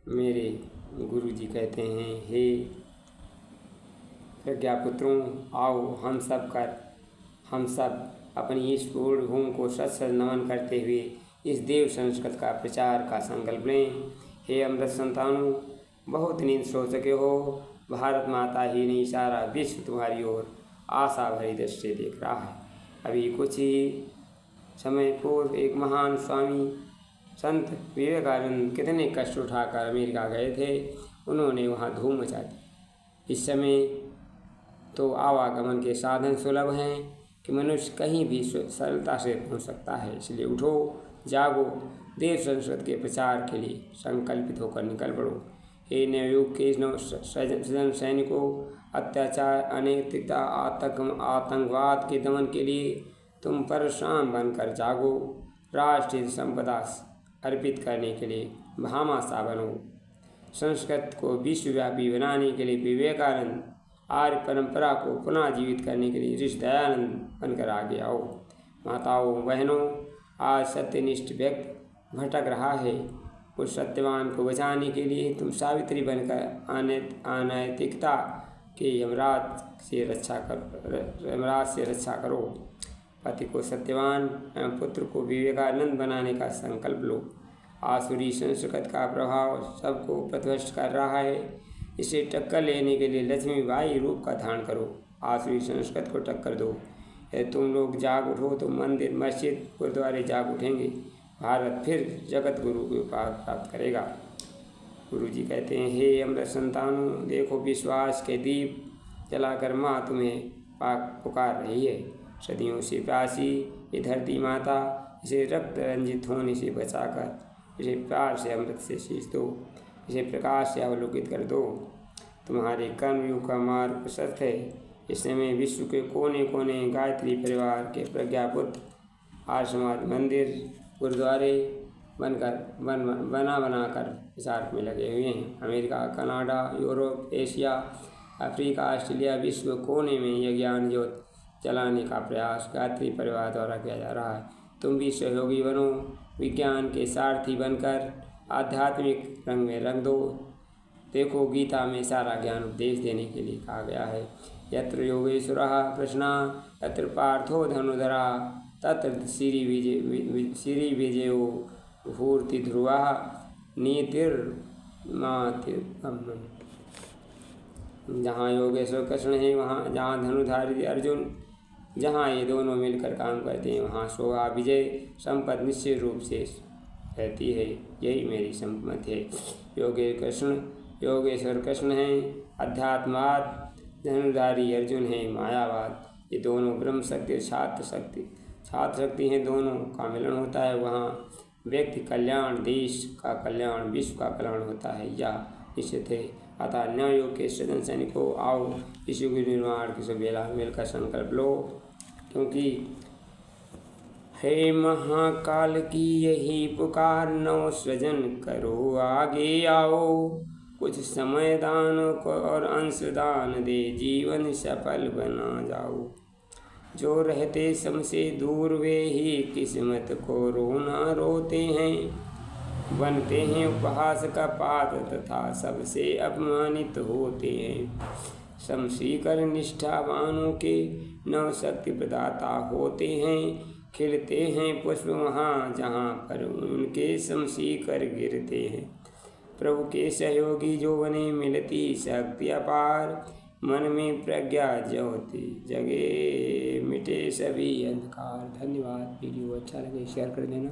मेरे गुरुजी कहते हैं, हे प्रज्ञापुत्रों, आओ हम सब अपनी इस पूर्ण भूमि को सत नमन करते हुए इस देव संस्कृत का प्रचार का संकल्प लें। हे अमृत संतानों, बहुत नींद सो चुके हो। भारत माता ही नहीं, सारा विश्व तुम्हारी ओर आशा भरी दृष्टि देख रहा है। अभी कुछ ही समय पूर्व एक महान स्वामी संत विवेकानंद कितने कष्ट उठाकर अमेरिका गए थे। उन्होंने वहाँ धूम मचा दी। इस समय तो आवागमन के साधन सुलभ हैं कि मनुष्य कहीं भी सरलता से पहुँच सकता है। इसलिए उठो, जागो, देव संस्कृत के प्रचार के लिए संकल्पित होकर निकल पड़ो। हे नवयुग के सृजन सैनिकों, अत्याचार, अनैतिकता, आतंकवाद के दमन के लिए तुम परशुराम बनकर जागो। राष्ट्रीय संपदा अर्पित करने के लिए भामाशाह बनो। संस्कृत को विश्वव्यापी बनाने के लिए विवेकानंद, आर्य परंपरा को पुनः जीवित करने के लिए ऋषि दयानंद बनकर आगे आओ। माताओं बहनों, आज सत्यनिष्ठ व्यक्ति भटक रहा है। उस सत्यवान को बचाने के लिए तुम सावित्री बनकर अनैतिकता के यमराज से रक्षा करो। पति को सत्यवान एवं पुत्र को विवेकानंद बनाने का संकल्प लो। आसुरी संस्कृत का प्रभाव सबको पथभ्रष्ट कर रहा है। इसे टक्कर लेने के लिए लक्ष्मीबाई रूप का धारण करो। आसुरी संस्कृत को टक्कर दो। यदि तुम लोग जाग उठो तो मंदिर, मस्जिद, गुरुद्वारे जाग उठेंगे। भारत फिर जगत गुरु की उपाधि प्राप्त करेगा। गुरु जी कहते हैं, हे अमृत संतानों, देखो विश्वास के दीप जलाकर माँ तुम्हें पुकार रही है। सदियों से प्यासी ये धरती माता, इसे रक्त रंजित होने से बचाकर इसे प्यार से अमृत से शीश दो। इसे प्रकाश से अवलोकित कर दो। तुम्हारे कर्मयोग का मार्ग प्रशस्त है। इस समय विश्व के कोने कोने गायत्री परिवार के प्रज्ञापुत्र आर्य समाज मंदिर, गुरुद्वारे बनाकर प्रचार में लगे हुए हैं। America, Canada, Europe, Asia, Africa, Australia, विश्व कोने में यह ज्ञान ज्योत जलाने का प्रयास गायत्री परिवार द्वारा किया जा रहा है। तुम भी सहयोगी बनो। विज्ञान के सारथी बनकर आध्यात्मिक रंग में रंग दो। देखो, गीता में सारा ज्ञान उपदेश देने के लिए कहा गया है। यत्र योगेश्वरः कृष्णा यत्र पार्थो धनुधरा तत्र श्री विजयो भूर्ति ध्रुवा जहाँ योगेश्वर कृष्ण है, वहाँ जहाँ धनुधारी अर्जुन, जहाँ ये दोनों मिलकर काम करते हैं, वहाँ शोभा, विजय, संपत्ति निश्चित रूप से रहती है। यही मेरी सम्मत है। योगेश्वर कृष्ण हैं, अध्यात्मवाद धनुधारी अर्जुन हैं, मायावाद। ये दोनों ब्रह्म शक्ति, छात्र शक्ति हैं। दोनों का मिलन होता है, वहाँ व्यक्ति कल्याण, देश का कल्याण, विश्व का कल्याण होता है। यह निश्चित है। अतः न्यायोग के सृजन सैनिकों, आओ विश्व के निर्माण की सब बेला मिलकर संकल्प लो। क्योंकि हे महाकाल की यही पुकार, नव सृजन करो, आगे आओ। कुछ समय दान और अंश दान दे, जीवन सफल बना जाओ। जो रहते सबसे दूर वे ही किस्मत को रोना रोते हैं। बनते हैं उपहास का पात्र तथा सबसे अपमानित होते हैं। शमशीकर निष्ठावानों के नव शक्ति प्रदाता होते हैं। खिलते हैं पुष्प वहाँ जहाँ पर उनके शमशीकर गिरते हैं। प्रभु के सहयोगी जो बने, मिलती शक्ति अपार। मन में प्रज्ञा ज्योति जगे, मिटे सभी अंधकार। धन्यवाद। वीडियो अच्छा लगे शेयर कर देना।